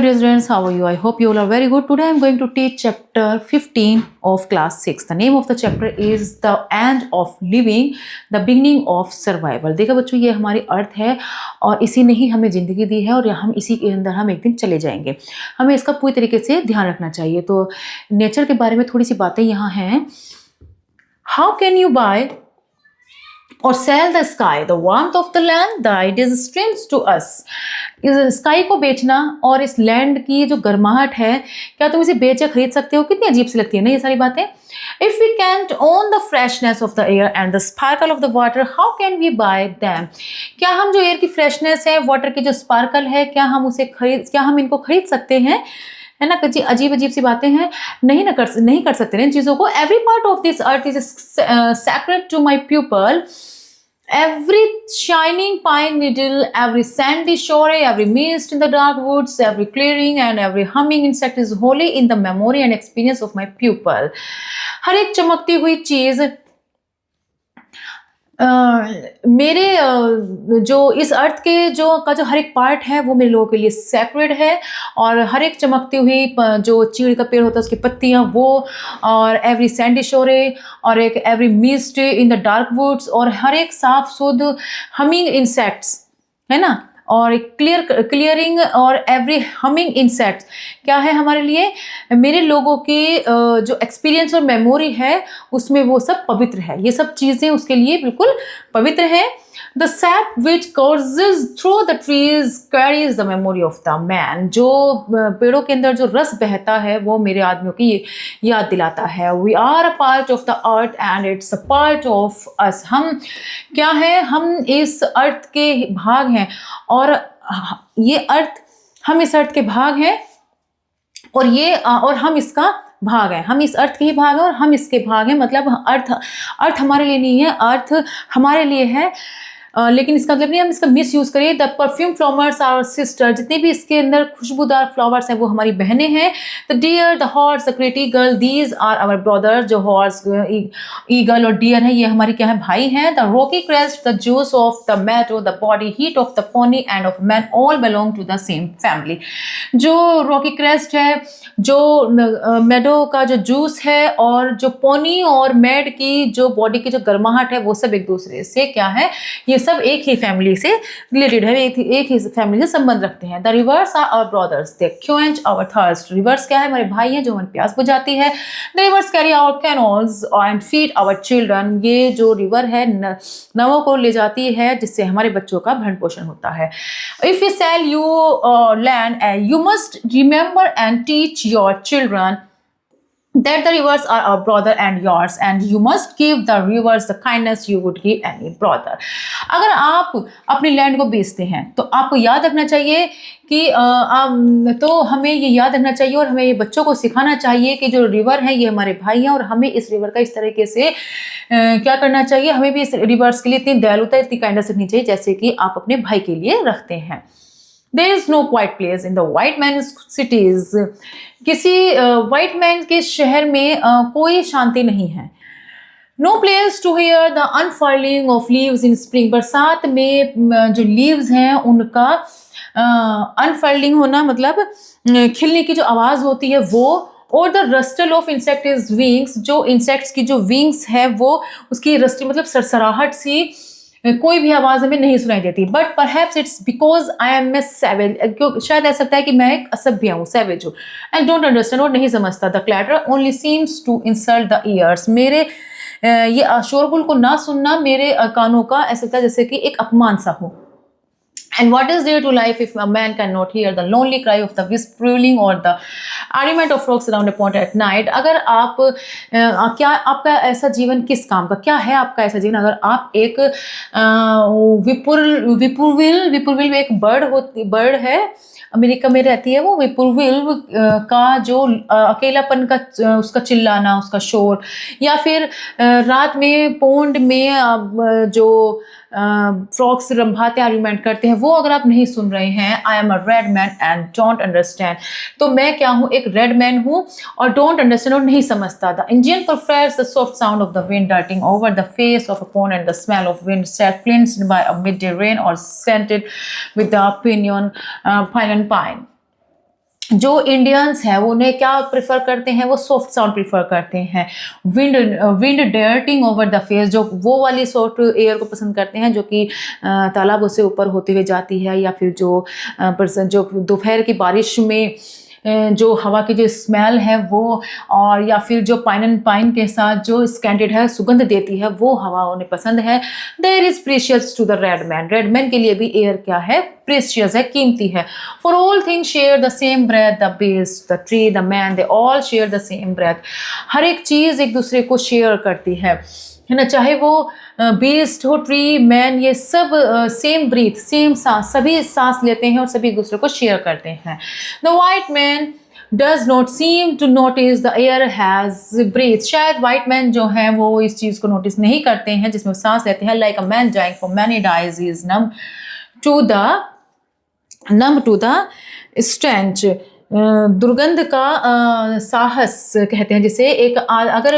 Hello dear students, how are you? I hope you all are very good. Today I am going to teach chapter 15 of class 6. The name of the chapter is The End of Living, the Beginning of Survival. देखा बच्चों, ये हमारी अर्थ है और इसी ने ही हमें ज़िंदगी दी है और हम इसी के अंदर हम एक दिन चले जाएंगे. हमें इसका पूरी तरीके से ध्यान रखना चाहिए. तो नेचर के बारे में थोड़ी सी बातें यहाँ हैं. How can you buy or sell the sky, the warmth of the land, the ideas streams to us. इस स्काई को बेचना और इस लैंड की जो गर्माहट है, क्या तुम इसे बेच या खरीद सकते हो? कितनी अजीब सी लगती है ना ये सारी बातें. If we can't own the freshness of the air and the sparkle of the water, how can we buy them? क्या हम जो एयर की फ्रेशनेस है, वाटर की जो स्पार्कल है, क्या हम इनको खरीद सकते हैं? है ना, कुछ अजीब अजीब सी बातें हैं. नहीं कर सकते ना इन चीज़ों को. Every part of this earth is sacred to my people. Every shining pine needle, every sandy shore, every mist in the dark woods, every clearing and every humming insect is holy in the memory and experience of my pupil. हर एक चमकती हुई चीज़ मेरे जो इस अर्थ के जो हर एक part है वो मेरे लोगों के लिए सैक्रेड है. और हर एक चमकती हुई जो चीड़ का पेड़ होता है उसकी पत्तियाँ वो, और एवरी सैंडी शोरे, और एक every mist in the dark woods, और हर एक साफ शुद्ध हमिंग इंसेक्ट्स, है ना, और क्लियरिंग और एवरी हमिंग इंसेक्ट्स क्या है हमारे लिए, मेरे लोगों की जो एक्सपीरियंस और मेमोरी है उसमें वो सब पवित्र है. ये सब चीज़ें उसके लिए बिल्कुल पवित्र हैं. The sap which courses through the trees carries the memory of the man. जो पेड़ों के अंदर जो रस बहता है वो मेरे आदमियों की याद दिलाता है. We are a part of the earth and it's a part of us. हम क्या है, हम इस अर्थ के भाग हैं और ये अर्थ, हम इस अर्थ के भाग हैं और हम इसका भाग है. हम इस अर्थ के ही भाग हैं और हम इसके भाग हैं. मतलब अर्थ हमारे लिए नहीं है, अर्थ हमारे लिए है. लेकिन इसका मतलब नहीं हम इसका मिस यूज़ करें. The perfume flowers our sister. जितने भी इसके अंदर खुशबूदार फ्लावर्स हैं वो हमारी बहनें हैं. The deer, the horse, the great eagle, these are our brother. जो हॉर्स, ईगल और डियर है ये हमारी क्या है, भाई हैं. The rocky crest, the juice of the meadow, the body heat of the pony and of man all belong to the same family. जो रॉकी क्रेस्ट है, जो मेडो का जो जूस है, और जो पोनी और मैड की जो बॉडी की जो गर्माहट है वो सब एक दूसरे से क्या है, ये सब एक ही फैमिली से रिलेटेड है, एक ही फैमिली से संबंध रखते हैं. The rivers are our brothers, they quench our thirst. Rivers क्या है, हमारे भाई हैं जो हमारी प्यास बुझाती है. The rivers carry our canals and feed our children. ये जो रिवर है नवों को ले जाती है जिससे हमारे बच्चों का भरण पोषण होता है. If you sell you land, you must remember and teach your children that the rivers are our brother and yours, and you must give the rivers the kindness you would give any brother. अगर आप अपनी land को बेचते हैं तो आपको याद रखना चाहिए कि तो हमें ये याद रखना चाहिए और हमें ये बच्चों को सिखाना चाहिए कि जो रिवर है ये हमारे भाई हैं और हमें इस रिवर का इस तरीके से क्या करना चाहिए, हमें भी इस रिवर्स के लिए इतनी दयालुता, इतनी काइंडनेस रखनी चाहिए जैसे कि आप अपने भाई के लिए रखते हैं. There is no quiet place in the white man's cities. किसी white man के शहर में कोई शांति नहीं है. No place to hear the unfurling of leaves in spring. बरसात में जो leaves हैं उनका unfurling होना मतलब खिलने की जो आवाज़ होती है वो, और द रस्टल ऑफ इंसेक्ट्स विंग्स. जो इंसेक्ट्स की जो विंग्स है वो उसकी रस्टल मतलब सरसराहट सी कोई भी आवाज़ हमें नहीं सुनाई देती. But perhaps it's because I am a savage. शायद ऐसा लगता है कि मैं एक असभ्य हूँ, सैवेज हूँ. एंड डोंट अंडरस्टैंड, और नहीं समझता. The clatter only seems to insult the ears. मेरे ये शोरगुल को ना सुनना मेरे कानों का ऐसा लगता है जैसे कि एक अपमान सा हो. And what is there to life if a man cannot hear the lonely cry of the whispering or the argument of frogs around a pond at night? अगर आप क्या आपका ऐसा जीवन किस काम का, क्या है आपका ऐसा जीवन अगर आप एक विपुरविल एक बर्ड है, अमेरिका में रहती है वो. विपुरविल का जो अकेलापन का उसका चिल्लाना, उसका शोर, या फिर रात में पोंड में जो फ्रॉक्स रंभाते आर्ग्यूमेंट करते हैं वो अगर आप नहीं सुन रहे हैं. I am a red man and don't understand. तो मैं क्या हूँ, एक रेड मैन हूँ और डोंट अंडरस्टैंड और नहीं समझता. The Indian prefers the soft sound of the wind darting over the face of a pond and the smell of wind set cleansed by a midday rain or scented with the opinion fine and pine. जो Indians हैं वो उन्हें क्या prefer करते हैं, वो soft sound prefer करते हैं। Wind wind darting over the face, जो वो वाली सॉफ्ट एयर को पसंद करते हैं जो कि तालाबों से ऊपर होते हुए जाती है, या फिर जो पर्सन जो दोपहर की बारिश में जो हवा की जो स्मेल है वो, और या फिर जो पाइन के साथ जो स्कैंटेड है सुगंध देती है, वो हवा उन्हें पसंद है। There is precious to the red man के लिए भी एयर क्या है, प्रीशियस है, कीमती है। For all things share the same breath, the beast, the tree, the man, they all share the same breath. हर एक चीज़ एक दूसरे को शेयर करती है ना, चाहे वो बीस्ट हो, ट्री, मैन, ये सब सेम ब्रीथ, सेम सांस, सभी सांस लेते हैं और सभी एक दूसरे को शेयर करते हैं। The white man does not seem to notice the air has breath, शायद वाइट मैन जो हैं वो इस चीज़ को नोटिस नहीं करते हैं जिसमें सांस लेते हैं। like a man dying for many days is numb to the stench, दुर्गंध का साहस कहते हैं जिसे। एक अगर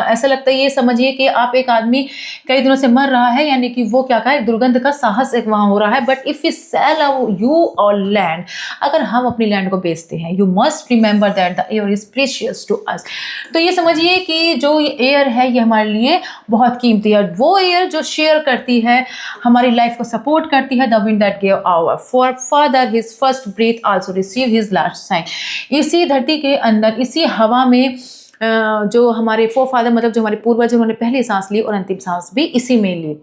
ऐसा लगता है, ये समझिए कि आप एक आदमी कई दिनों से मर रहा है, यानी कि वो क्या कहा, दुर्गंध का साहस एक वहाँ हो रहा है। But if you sell you our land, अगर हम अपनी लैंड को बेचते हैं, you must remember that the air is precious to us. तो ये समझिए कि जो एयर है ये हमारे लिए बहुत कीमती है। वो एयर जो शेयर करती है, हमारी लाइफ को सपोर्ट करती है। The wind that give our for father his first breath also receive his last sign. इसी धरती के अंदर, इसी हवा में जो हमारे फोरफादर मतलब जो हमारे पूर्वज, उन्होंने पहली सांस ली और अंतिम सांस भी इसी में ली।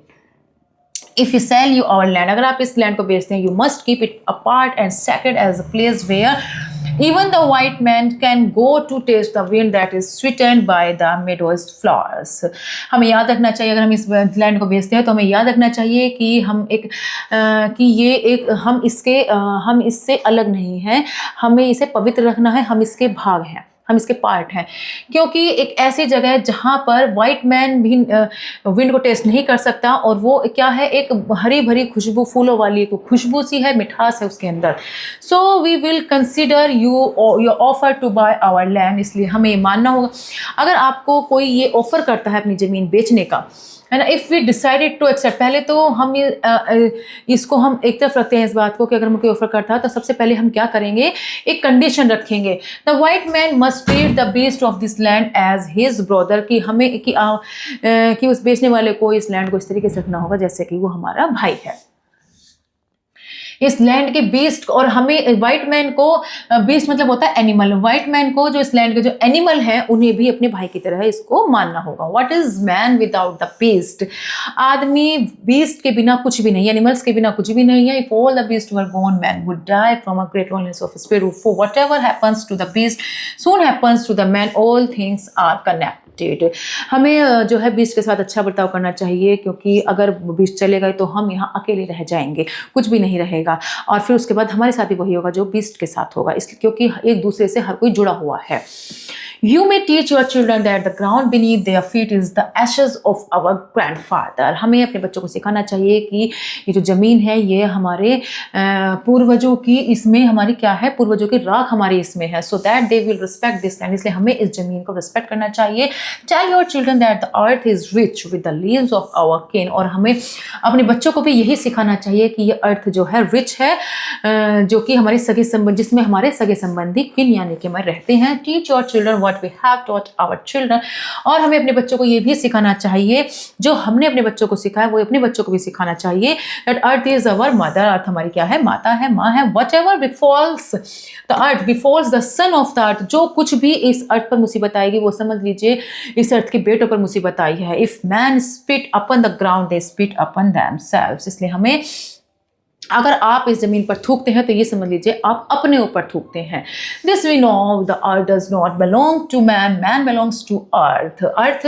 If you sell you our land, अगर आप इस लैंड को बेचते हैं, you must keep it apart and sacred as a place where even the white man can go to taste the wind that is sweetened by the meadows flowers। हमें याद रखना चाहिए, अगर हम इस लैंड को बेचते हैं तो हमें याद रखना चाहिए कि हम कि ये एक हम इससे अलग नहीं हैं, हमें इसे पवित्र रखना है, हम इसके भाग हैं, हम इसके पार्ट हैं। क्योंकि एक ऐसी जगह है जहाँ पर वाइट मैन भी विंड को टेस्ट नहीं कर सकता, और वो क्या है, एक हरी भरी खुशबू, फूलों वाली एक खुशबू सी है, मिठास है उसके अंदर। So we will consider you offer to buy our land, इसलिए हमें मानना होगा। अगर आपको कोई ये ऑफर करता है अपनी ज़मीन बेचने का, है ना, if we decided to accept, पहले तो हम इसको हम एक तरफ रखते हैं इस बात को कि अगर हमें कोई ऑफर करता है तो सबसे पहले हम क्या करेंगे, एक कंडीशन रखेंगे। The white man must treat the beast of this land as his brother, कि हमें कि उस बेचने वाले को इस लैंड को इस तरीके से रखना होगा जैसे कि वो हमारा भाई है, इस लैंड के बीस्ट। और हमें वाइट मैन को, बीस्ट मतलब होता है एनिमल, वाइट मैन को जो इस लैंड के जो एनिमल हैं उन्हें भी अपने भाई की तरह इसको मानना होगा। What is man without the beast, आदमी बीस्ट के बिना कुछ भी नहीं, एनिमल्स के बिना कुछ भी नहीं है। If all the beast were gone man would die from a great loneliness of spirit, for whatever happens to the beast soon happens to the man, all things are connected। हमें जो है beast के साथ अच्छा बर्ताव करना चाहिए, क्योंकि अगर बीस्ट चलेगा तो हम यहाँ अकेले रह जाएंगे, कुछ भी नहीं रहेगा, और फिर उसके बाद हमारे साथ भी वही होगा जो बीस्ट के साथ होगा, इसलिए क्योंकि एक दूसरे से हर कोई जुड़ा हुआ है। You may teach your children that the ground beneath their feet is the ashes of our grandfather। हमें अपने बच्चों को सिखाना चाहिए कि ये जो ज़मीन है ये हमारे पूर्वजों की, इसमें हमारी क्या है, पूर्वजों की राख हमारी इसमें है। So that they will respect this land, इसलिए हमें इस ज़मीन को रिस्पेक्ट करना चाहिए। Tell your children that the earth is rich with the leaves of our kin, और हमें अपने बच्चों को भी यही सिखाना चाहिए कि ये अर्थ जो है रिच है, जो कि हमारे सगे संबंध, जिसमें हमारे सगे संबंधी किन यानी कि हमारे रहते हैं। Teach your children what we have taught our children, और हमें अपने बच्चों को ये भी सिखाना चाहिए जो हमने अपने बच्चों को सिखाया, वो अपने बच्चों को भी सिखाना चाहिए। that earth is our mother, अर्थ हमारी क्या है, माता है, माँ है। whatever befalls the earth befalls the son of the earth, जो कुछ भी इस अर्थ पर मुसीबत आएगी वो समझ लीजिए इस अर्थ के बेटों पर मुसीबत आई है। if man spit upon the ground they spit upon themselves, इसलिए हमें, अगर आप इस जमीन पर थूकते हैं तो ये समझ लीजिए आप अपने ऊपर थूकते हैं। This we know the earth does not belong to man, man belongs to earth. Earth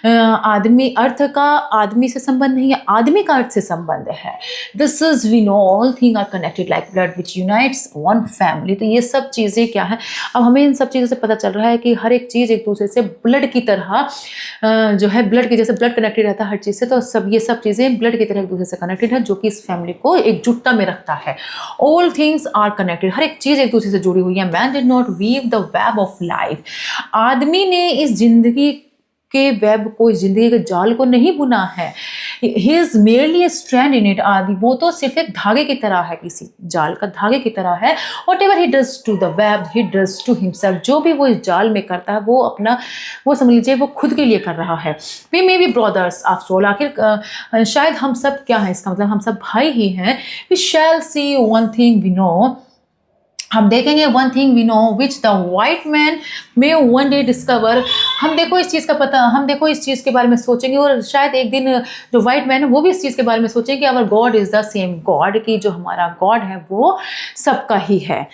आदमी, अर्थ का आदमी से संबंध नहीं है, आदमी का अर्थ से संबंध है। This is we know all thing are connected like blood which unites one family. तो ये सब चीज़ें क्या है, अब हमें इन सब चीज़ों से पता चल रहा है कि हर एक चीज़ एक दूसरे से ब्लड की तरह जो है, ब्लड की जैसे ब्लड कनेक्टेड रहता है हर चीज़ से, तो ये सब चीज़ें ब्लड की तरह एक दूसरे से कनेक्टेड है, जो कि इस फैमिली को एकजुट में रखता है। ऑल थिंग्स आर कनेक्टेड, हर एक चीज एक दूसरे से जुड़ी हुई है। Man did not weave the web of life, आदमी ने इस जिंदगी के वेब को, इस जिंदगी के जाल को नहीं बुना है। He is merely A strand in it. आदि वो तो सिर्फ एक धागे की तरह है, किसी जाल का धागे की तरह है। Whatever he does to the web he does to himself. जो भी वो इस जाल में करता है वो अपना, वो समझ लीजिए वो खुद के लिए कर रहा है। We may be brothers after all. आखिर शायद हम सब क्या है, इसका मतलब हम सब भाई ही हैं। We shall see one thing we know. हम देखेंगे one thing we know which the white man may one day discover. हम देखो इस चीज़ का पता, हम देखो इस चीज़ के बारे में सोचेंगे और शायद एक दिन जो वाइट मैन है वो भी इस चीज़ के बारे में सोचेंगे कि our God is the same God, कि जो हमारा गॉड है वो सबका ही है।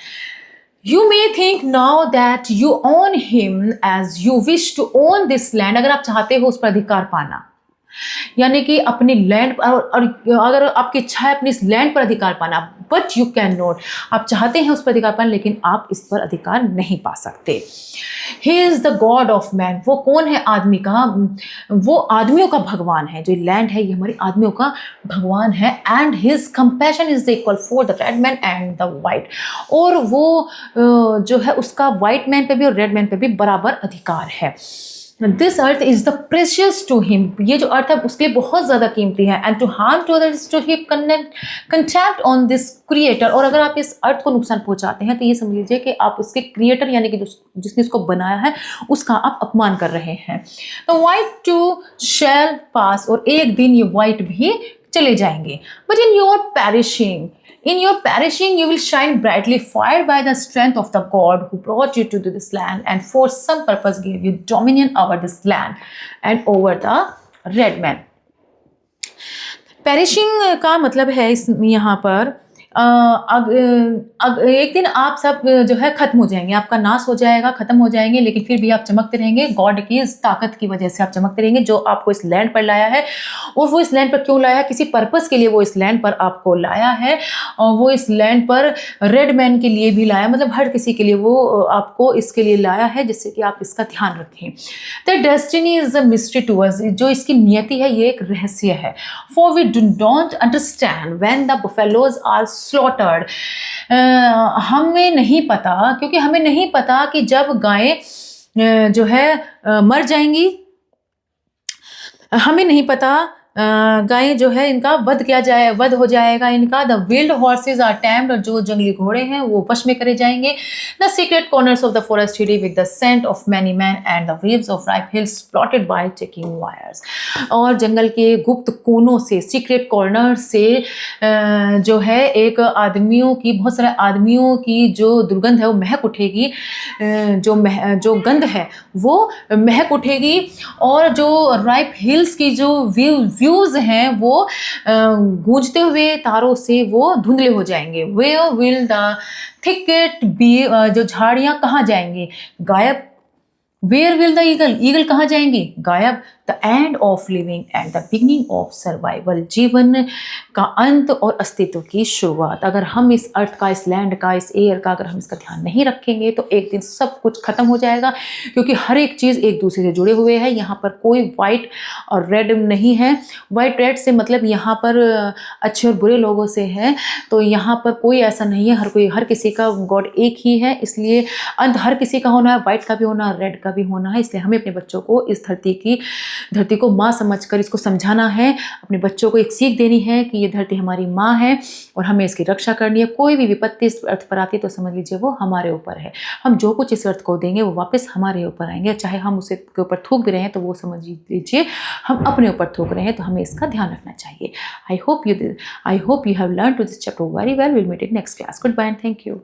You may think now that you own him as you wish to own this land। अगर आप चाहते हो उस पर अधिकार पाना, यानी कि अपनी लैंड पर, और अगर आपकी इच्छा है अपनी इस लैंड पर अधिकार पाना, बट यू कैन नॉट। आप चाहते हैं उस पर अधिकार पाना लेकिन आप इस पर अधिकार नहीं पा सकते। He is the God of man. वो कौन है? आदमी का, वो आदमियों का भगवान है। जो लैंड है ये हमारी आदमियों का भगवान है। And his compassion is the equal for the red man and the white. और वो जो है उसका वाइट मैन पे भी और रेड मैन पे भी बराबर अधिकार है। This earth is the precious to him. ये जो अर्थ है उसके लिए बहुत ज़्यादा कीमती है। And to harm to others to heap contempt on this creator. और अगर आप इस अर्थ को नुकसान पहुंचाते हैं तो ये समझ लीजिए कि आप उसके क्रिएटर यानी कि जिसने इसको बनाया है उसका आप अपमान कर रहे हैं। तो वाइट टू शैल पास। और एक दिन ये वाइट भी चले जाएंगे। But in your perishing, in your perishing you will shine brightly, fired by the strength of the God who brought you to this land and for some purpose gave you dominion over this land and over the red man। perishing का मतलब है इस यहाँ पर एक दिन आप सब जो है खत्म हो जाएंगे, आपका नाश हो जाएगा, खत्म हो जाएंगे, लेकिन फिर भी आप चमकते रहेंगे। गॉड की इस ताकत की वजह से आप चमकते रहेंगे जो आपको इस लैंड पर लाया है। और वो इस लैंड पर क्यों लाया है? किसी पर्पस के लिए वो इस लैंड पर आपको लाया है। और वो इस लैंड पर रेड मैन के लिए भी लाया, मतलब हर किसी के लिए वो आपको इसके लिए लाया है जिससे कि आप इसका ध्यान रखें। The destiny is a mystery to us. जो इसकी नियति है ये एक रहस्य है। For we do not understand when the buffaloes are slaughtered. हमें नहीं पता, क्योंकि हमें नहीं पता कि जब गायें जो है मर जाएंगी, हमें नहीं पता गायें जो है इनका वध हो जाएगा इनका। The wild horses are tamed. और जो जंगली घोड़े हैं वो वश में करे जाएंगे। The secret corners of the forest heavy with the scent of many man and the waves of ripe hills blotted by talking wires. और जंगल के गुप्त कोनों से, सीक्रेट कॉर्नर से जो है एक आदमियों की, बहुत सारे आदमियों की जो दुर्गंध है वो महक उठेगी। जो गंध है वो महक उठेगी। और जो राइप हिल्स की जो व्यूज हैं वो गूंजते हुए तारों से वो धुंधले हो जाएंगे। Where will the thicket be. जो झाड़ियां कहाँ जाएंगी? गायब। Where will the eagle. Eagle कहाँ जाएंगी? गायब। The end of living and the beginning of survival. जीवन का अंत और अस्तित्व की शुरुआत। अगर हम इस अर्थ का, इस लैंड का, इस एयर का अगर हम इसका ध्यान नहीं रखेंगे तो एक दिन सब कुछ खत्म हो जाएगा, क्योंकि हर एक चीज़ एक दूसरे से जुड़े हुए है। यहाँ पर कोई वाइट और रेड नहीं है। वाइट रेड से मतलब यहाँ पर अच्छे और बुरे लोगों से है। तो यहाँ पर कोई ऐसा नहीं है। हर किसी का गॉड एक ही है। इसलिए अंत हर किसी का होना है, वाइट का भी होना है, रेड का भी होना है। इसलिए हमें अपने बच्चों को इस धरती को माँ समझकर इसको समझाना है। अपने बच्चों को एक सीख देनी है कि ये धरती हमारी माँ है और हमें इसकी रक्षा करनी है। कोई भी विपत्ति इस अर्थ पर आती है तो समझ लीजिए वो हमारे ऊपर है। हम जो कुछ इस अर्थ को देंगे वो वापस हमारे ऊपर आएंगे। चाहे हम उसे के ऊपर थूक भी रहे हैं तो वो समझ लीजिए हम अपने ऊपर थूक रहे हैं। तो हमें इसका ध्यान रखना चाहिए। I hope you have learn to this chapter very well. Will meet in next class. Goodbye and thank you.